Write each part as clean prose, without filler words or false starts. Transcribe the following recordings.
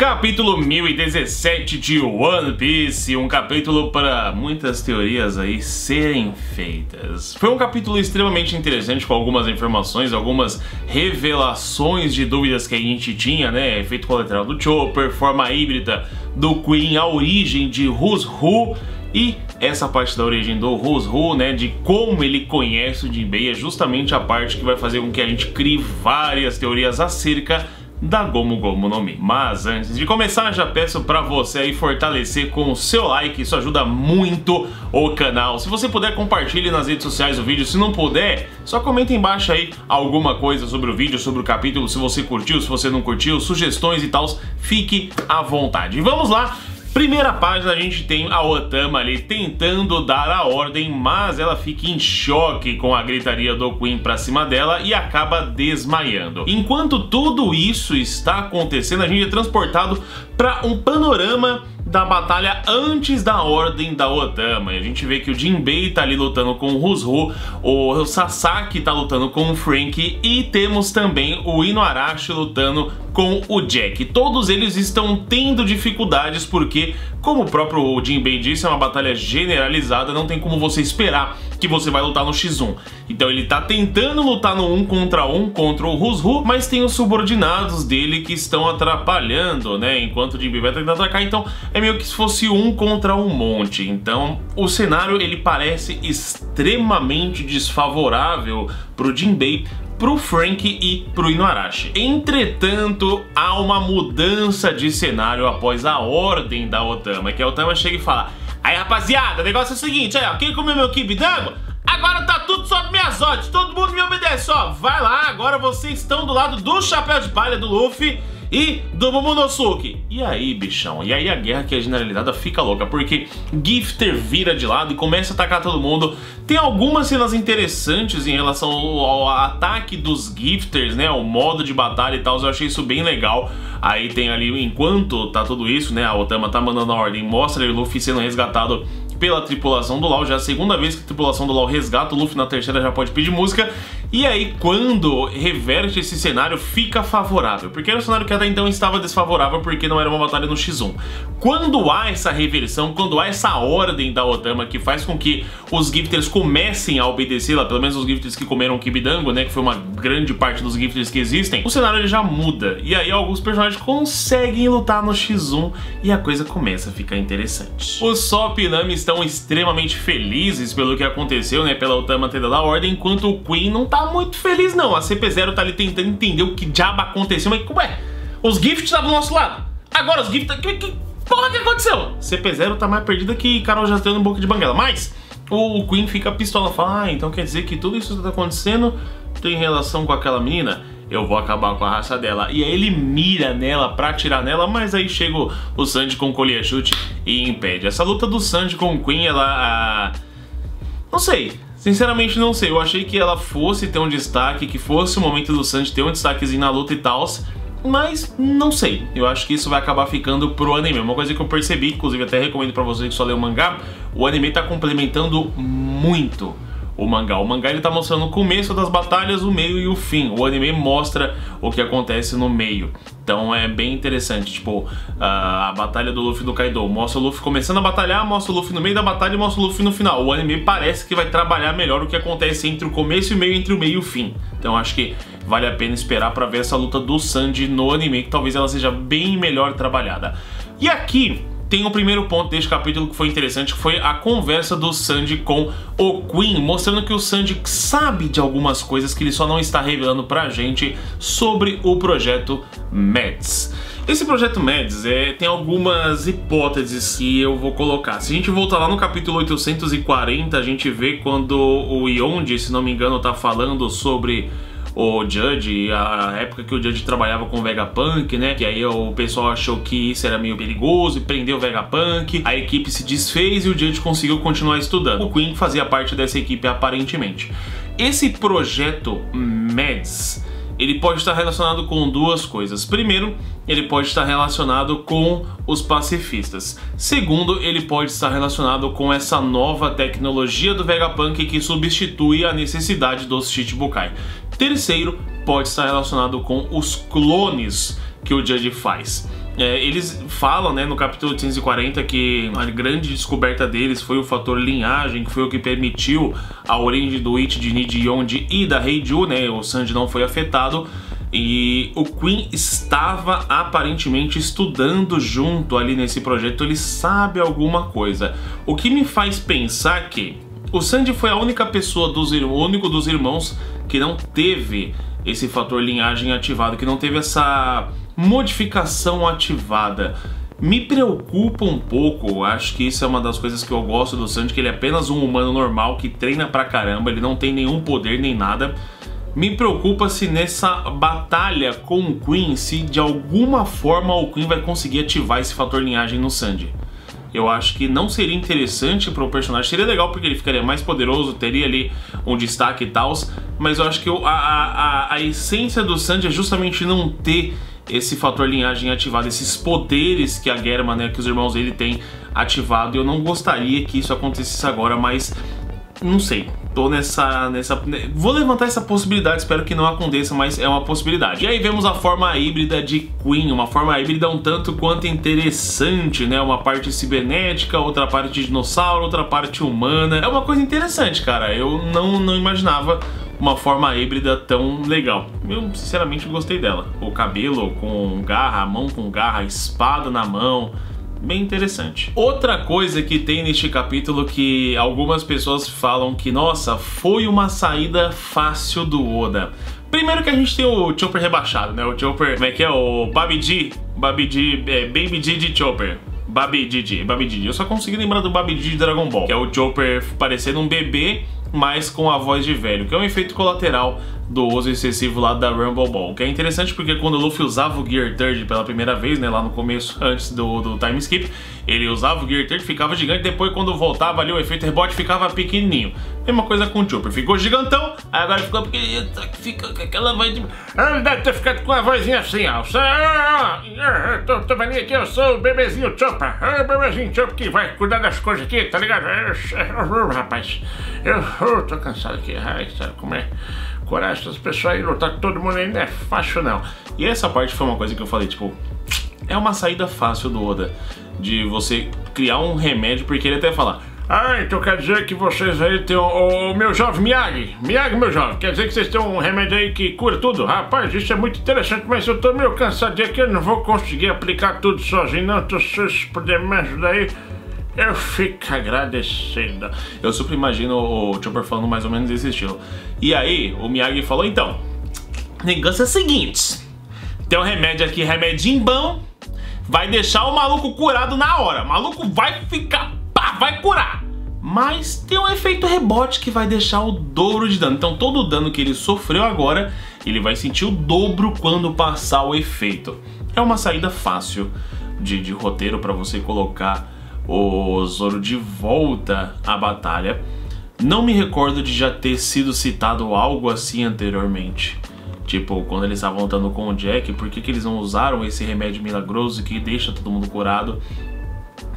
Capítulo 1017 de One Piece, um capítulo para muitas teorias aí serem feitas. Foi um capítulo extremamente interessante, com algumas informações, algumas revelações de dúvidas que a gente tinha, né? Efeito colateral do Chopper, forma híbrida do Queen, a origem de Rouzhou. E essa parte da origem do Rouzhou, né, de como ele conhece o Jinbei, é justamente a parte que vai fazer com que a gente crie várias teorias acerca da Gomu Gomu no Mi. Mas antes de começar, já peço pra você aí fortalecer com o seu like, isso ajuda muito o canal. Se você puder, compartilhe nas redes sociais o vídeo. Se não puder, só comenta embaixo aí alguma coisa sobre o vídeo, sobre o capítulo, se você curtiu, se você não curtiu, sugestões e tal, fique à vontade. E vamos lá! Primeira página, a gente tem a Otama ali tentando dar a ordem, mas ela fica em choque com a gritaria do Queen pra cima dela e acaba desmaiando. Enquanto tudo isso está acontecendo, a gente é transportado para um panorama da batalha antes da ordem da Otama. E a gente vê que o Jinbei tá ali lutando com o Rouzhou, o Sasaki tá lutando com o Franky e temos também o Inuarashi lutando com o Jack. Todos eles estão tendo dificuldades porque, como o próprio Jinbei disse, é uma batalha generalizada, não tem como você esperar que você vai lutar no X1. Então ele tá tentando lutar no 1 contra o Rouzhou, mas tem os subordinados dele que estão atrapalhando, né? Enquanto o Jinbei vai tentar atacar, então é meio que se fosse um contra um monte. Então o cenário ele parece extremamente desfavorável pro Jinbei, pro Franky e pro Inuarashi. Entretanto, há uma mudança de cenário após a ordem da Otama, que a Otama chega e fala: aí rapaziada, o negócio é o seguinte, aí, ó, quem comeu meu quibe d'água, agora tá tudo sob minhas ordens, todo mundo me obedece, ó, vai lá, agora vocês estão do lado do chapéu de palha do Luffy e do Momonosuke. E aí, bichão, e aí a guerra que é generalizada fica louca, porque Gifter vira de lado e começa a atacar todo mundo. Tem algumas cenas interessantes em relação ao ataque dos Gifters, né, o modo de batalha e tal, eu achei isso bem legal. Aí tem ali, enquanto tá tudo isso, né, a Otama tá mandando a ordem, mostra o Luffy sendo resgatado pela tripulação do Law, já é a segunda vez que a tripulação do Law resgata o Luffy, na terceira já pode pedir música. E aí, quando reverte esse cenário, fica favorável, porque era um cenário que até então estava desfavorável, porque não era uma batalha no X1. Quando há essa reversão, quando há essa ordem da Otama que faz com que os Gifters comecem a obedecê-la, pelo menos os Gifters que comeram Kibidango, né, que foi uma grande parte dos Gifters que existem, o cenário ele já muda, e aí alguns personagens conseguem lutar no X1 e a coisa começa a ficar interessante. Os Sop e Nami estão extremamente felizes pelo que aconteceu, né, pela Otama ter dado a ordem, enquanto o Queen não tá muito feliz não. A CP0 tá ali tentando entender o que diabo aconteceu, mas ué, os Gift estavam do nosso lado, agora os Gift, que porra que aconteceu? CP0 tá mais perdida que Carol já tendo boca de banguela, mas o Queen fica pistola, fala: ah, então quer dizer que tudo isso que tá acontecendo tem relação com aquela menina? Eu vou acabar com a raça dela. E aí ele mira nela pra atirar nela, mas aí chega o Sanji com o colher chute e impede. Essa luta do Sanji com o Queen, ela... não sei. Sinceramente não sei. Eu achei que ela fosse ter um destaque, que fosse o momento do Sanji ter um destaquezinho na luta e tal, mas não sei. Eu acho que isso vai acabar ficando pro anime. Uma coisa que eu percebi, inclusive até recomendo pra você que só lê o mangá, o anime tá complementando muito o mangá. O mangá ele tá mostrando o começo das batalhas, o meio e o fim. O anime mostra o que acontece no meio. Então é bem interessante, tipo, a batalha do Luffy e do Kaido. Mostra o Luffy começando a batalhar, mostra o Luffy no meio da batalha e mostra o Luffy no final. O anime parece que vai trabalhar melhor o que acontece entre o começo e o meio, entre o meio e o fim. Então acho que vale a pena esperar pra ver essa luta do Sanji no anime, que talvez ela seja bem melhor trabalhada. E aqui tem o primeiro ponto deste capítulo que foi interessante, que foi a conversa do Sanji com o Queen, mostrando que o Sanji sabe de algumas coisas que ele só não está revelando pra gente sobre o projeto Mads. Esse projeto Mads tem algumas hipóteses que eu vou colocar. Se a gente voltar lá no capítulo 840, a gente vê quando o Yonji, se não me engano, tá falando sobre o Judge, a época que o Judge trabalhava com o Vegapunk, né? Que aí o pessoal achou que isso era meio perigoso e prendeu o Vegapunk. A equipe se desfez e o Judge conseguiu continuar estudando. O Queen fazia parte dessa equipe aparentemente. Esse projeto Mads, ele pode estar relacionado com duas coisas. Primeiro, ele pode estar relacionado com os pacifistas. Segundo, ele pode estar relacionado com essa nova tecnologia do Vegapunk que substitui a necessidade dos Shichibukai. Terceiro, pode estar relacionado com os clones que o Judge faz. Eles falam, né, no capítulo 840 que a grande descoberta deles foi o fator linhagem, que foi o que permitiu a origem do Ichi, de Niji, Yonji e da Heiju, né? O Sanji não foi afetado. E o Queen estava aparentemente estudando junto ali nesse projeto, ele sabe alguma coisa. O que me faz pensar que o Sanji foi a única pessoa, o único dos irmãos que não teve esse fator linhagem ativado, que não teve essa modificação ativada. Me preocupa um pouco, acho que isso é uma das coisas que eu gosto do Sanji, que ele é apenas um humano normal que treina pra caramba, ele não tem nenhum poder nem nada. Me preocupa se nessa batalha com o Queen, se de alguma forma o Queen vai conseguir ativar esse fator linhagem no Sanji. Eu acho que não seria interessante para o personagem, seria legal porque ele ficaria mais poderoso, teria ali um destaque e tal, mas eu acho que a essência do Sanji é justamente não ter esse fator linhagem ativado, esses poderes que a Germa, né, que os irmãos dele têm ativado. Eu não gostaria que isso acontecesse agora, mas não sei. Tô vou levantar essa possibilidade, espero que não aconteça, mas é uma possibilidade. E aí vemos a forma híbrida de Queen, uma forma híbrida um tanto quanto interessante, né? Uma parte cibernética, outra parte de dinossauro, outra parte humana. É uma coisa interessante, cara. Eu não imaginava uma forma híbrida tão legal. Eu sinceramente gostei dela. O cabelo com garra, a mão com garra, a espada na mão. Bem interessante. Outra coisa que tem neste capítulo que algumas pessoas falam que, nossa, foi uma saída fácil do Oda. Primeiro que a gente tem o Chopper rebaixado, né? O Chopper, como é que é? O Babidi, Baby D de Chopper. Babidi. Eu só consegui lembrar do Babidi de Dragon Ball, que é o Chopper parecendo um bebê, mas com a voz de velho, que é um efeito colateral do uso excessivo lá da Rumble Ball, que é interessante porque quando o Luffy usava o Gear Third pela primeira vez, né, lá no começo, antes do time skip, ele usava o Gear Third, ficava gigante, depois quando voltava ali o efeito rebote ficava pequenininho. Mesma coisa com o Chopper, ficou gigantão, aí agora ficou pequenininho, fica com aquela voz de... Ele deve ter ficado com a vozinha assim, ó. Tô vendo aqui, eu sou o bebezinho Chopper, o bebezinho Chopper que vai cuidar das coisas aqui, tá ligado? Rapaz, eu tô cansado aqui, ai, sabe como é? Coragem das pessoas aí, lutar com todo mundo aí não é fácil não. E essa parte foi uma coisa que eu falei, tipo, é uma saída fácil do Oda, de você criar um remédio, porque ele até fala, ah, então quer dizer que vocês aí tem o meu jovem Miyagi, meu jovem, quer dizer que vocês têm um remédio aí que cura tudo? Rapaz, isso é muito interessante, mas eu tô meio cansadinho aqui, eu não vou conseguir aplicar tudo sozinho não, então se vocês puderem me ajudar aí, eu fico agradecido. Eu super imagino o Chopper falando mais ou menos desse estilo. E aí, o Miyagi falou, então, o negócio é o seguinte, tem um remédio aqui, remedinho bom, vai deixar o maluco curado na hora. O maluco vai ficar, pá, vai curar. Mas tem um efeito rebote que vai deixar o dobro de dano. Então todo o dano que ele sofreu agora, ele vai sentir o dobro quando passar o efeito. É uma saída fácil de roteiro para você colocar o Zoro de volta à batalha. Não me recordo de já ter sido citado algo assim anteriormente. Tipo, quando eles estavam lutando com o Jack, por que eles não usaram esse remédio milagroso que deixa todo mundo curado?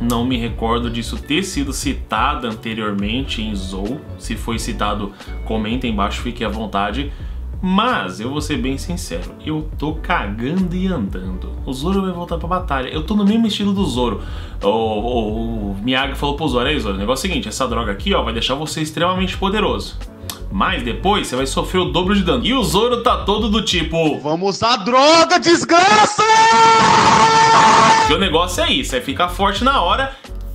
Não me recordo disso ter sido citado anteriormente em Zou. Se foi citado, comenta aí embaixo, fique à vontade. Mas, eu vou ser bem sincero, eu tô cagando e andando. O Zoro vai voltar pra batalha. Eu tô no mesmo estilo do Zoro. O Miyagi falou pro Zoro, aí Zoro, o negócio é o seguinte, essa droga aqui, ó, vai deixar você extremamente poderoso. Mas depois você vai sofrer o dobro de dano. E o Zoro tá todo do tipo, vamos usar droga, desgraça! Porque o negócio é isso, é ficar forte na hora.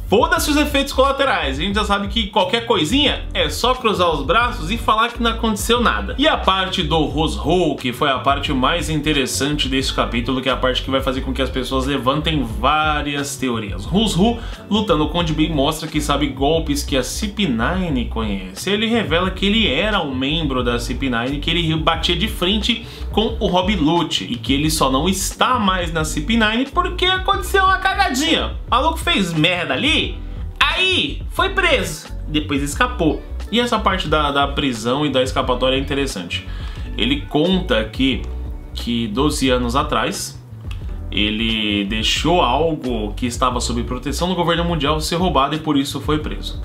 Foda-se os efeitos colaterais, a gente já sabe que qualquer coisinha é só cruzar os braços e falar que não aconteceu nada. E a parte do Rosho, que foi a parte mais interessante desse capítulo, que é a parte que vai fazer com que as pessoas levantem várias teorias. Rosho, lutando com o Jinbei, mostra que sabe golpes que a CP9 conhece. Ele revela que ele era um membro da CP9, que ele batia de frente com o Rob Lute, e que ele só não está mais na CP9 porque aconteceu uma cagadinha. O maluco fez merda ali, aí foi preso, depois escapou. E essa parte da prisão e da escapatória é interessante. Ele conta que 12 anos atrás ele deixou algo que estava sob proteção do governo mundial ser roubado e por isso foi preso.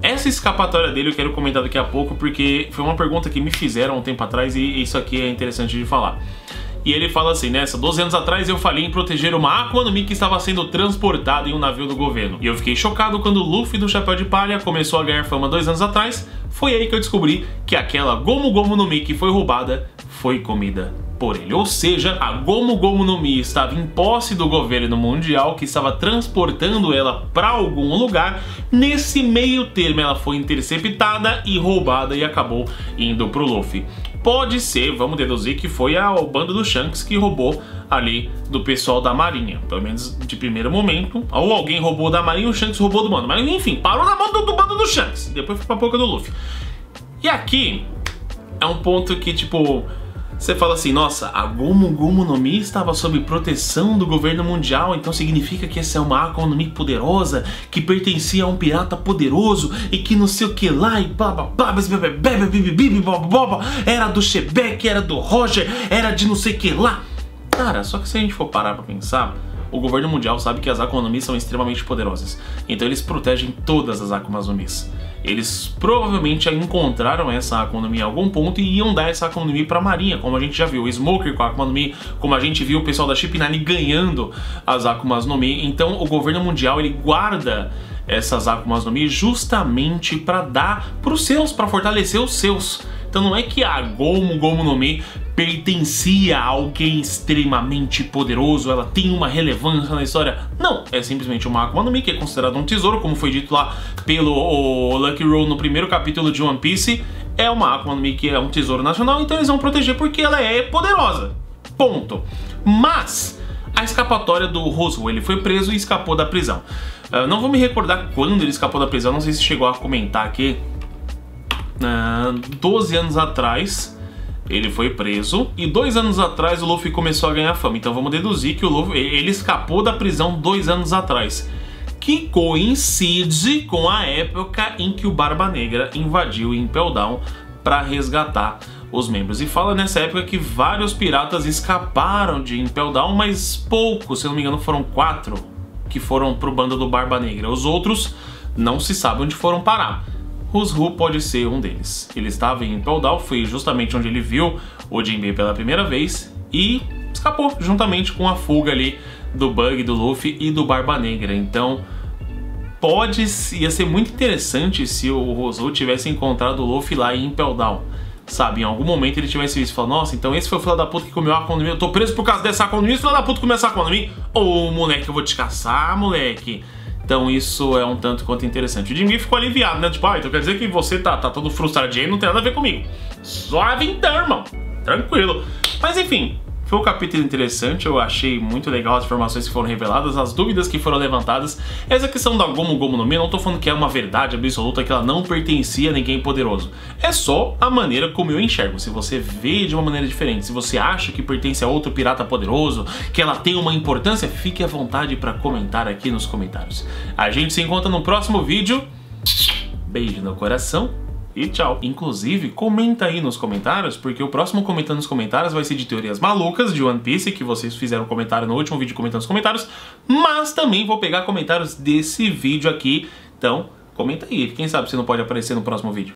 Essa escapatória dele eu quero comentar daqui a pouco, porque foi uma pergunta que me fizeram um tempo atrás e isso aqui é interessante de falar. E ele fala assim, nessa 12 anos atrás eu falhei em proteger uma Akuma no Mi que estava sendo transportada em um navio do governo. E eu fiquei chocado quando o Luffy do Chapéu de Palha começou a ganhar fama 2 anos atrás. Foi aí que eu descobri que aquela Gomu Gomu no Mi que foi roubada foi comida por ele. Ou seja, a Gomu Gomu no Mi estava em posse do governo mundial que estava transportando ela para algum lugar. Nesse meio termo ela foi interceptada e roubada e acabou indo pro Luffy. Pode ser, vamos deduzir que foi a banda do Shanks que roubou ali do pessoal da marinha, pelo menos de primeiro momento. Ou alguém roubou da marinha e o Shanks roubou do bando, mas enfim, parou na mão do bando do Shanks, depois foi pra boca do Luffy. E aqui é um ponto que tipo, você fala assim, nossa, a Gomu Gomu no Mi estava sob proteção do governo mundial, então significa que essa é uma Akuma no Mi poderosa, que pertencia a um pirata poderoso, e que não sei o que lá, e era do Shebeck, era do Roger, era de não sei o que lá. Cara, só que se a gente for parar pra pensar, o governo mundial sabe que as Akuma no Mi são extremamente poderosas, então eles protegem todas as Akuma no Mi. Eles provavelmente encontraram essa Akuma no Mi em algum ponto e iam dar essa Akuma no Mi pra marinha, como a gente já viu, o Smoker com a Akuma no Mi, como a gente viu o pessoal da Ship 9 ganhando as Akumas no Mi. Então o governo mundial ele guarda essas Akumas no Mi justamente para dar pros seus, para fortalecer os seus. Então não é que a Gomu Gomu no Mi pertencia a alguém extremamente poderoso, ela tem uma relevância na história. Não, é simplesmente uma Akuma no Mi que é considerada um tesouro, como foi dito lá pelo Lucky Roll no primeiro capítulo de One Piece. É uma Akuma no Mi que é um tesouro nacional, então eles vão proteger porque ela é poderosa. Ponto. Mas a escapatória do Roswell, ele foi preso e escapou da prisão. Não vou me recordar quando ele escapou da prisão, não sei se chegou a comentar aqui. 12 anos atrás ele foi preso e 2 anos atrás o Luffy começou a ganhar fama. Então vamos deduzir que o Luffy ele escapou da prisão 2 anos atrás, que coincide com a época em que o Barba Negra invadiu Impel Down para resgatar os membros. E fala nessa época que vários piratas escaparam de Impel Down, mas poucos, se não me engano foram 4 que foram pro bando do Barba Negra. Os outros não se sabe onde foram parar. Roswell pode ser um deles. Ele estava em Impel Down, foi justamente onde ele viu o Jinbei pela primeira vez e escapou, juntamente com a fuga ali do Bug, do Luffy e do Barba Negra. Então ia ser muito interessante se o Roswell tivesse encontrado o Luffy lá em Impel Down, sabe? Em algum momento ele tivesse visto e falado, nossa, então esse foi o filho da puta que comeu a Akuma no Mi, eu tô preso por causa dessa Akuma no Mi, esse filho da puta comeu essa Akuma no Mi, ô moleque, eu vou te caçar, moleque. Então isso é um tanto quanto interessante. O Jinbei ficou aliviado, né? Tipo, então quer dizer que você tá todo frustrado e não tem nada a ver comigo. Suave então, irmão. Tranquilo. Mas enfim, foi um capítulo interessante. Eu achei muito legal as informações que foram reveladas, as dúvidas que foram levantadas. Essa questão da Gomu Gomu no Mi, eu não tô falando que é uma verdade absoluta, que ela não pertencia a ninguém poderoso. É só a maneira como eu enxergo. Se você vê de uma maneira diferente, se você acha que pertence a outro pirata poderoso, que ela tem uma importância, fique à vontade para comentar aqui nos comentários. A gente se encontra no próximo vídeo. Beijo no coração e tchau. Inclusive, comenta aí nos comentários, porque o próximo Comentando nos Comentários vai ser de teorias malucas de One Piece, que vocês fizeram comentário no último vídeo comentando nos comentários, mas também vou pegar comentários desse vídeo aqui. Então, comenta aí, quem sabe você não pode aparecer no próximo vídeo.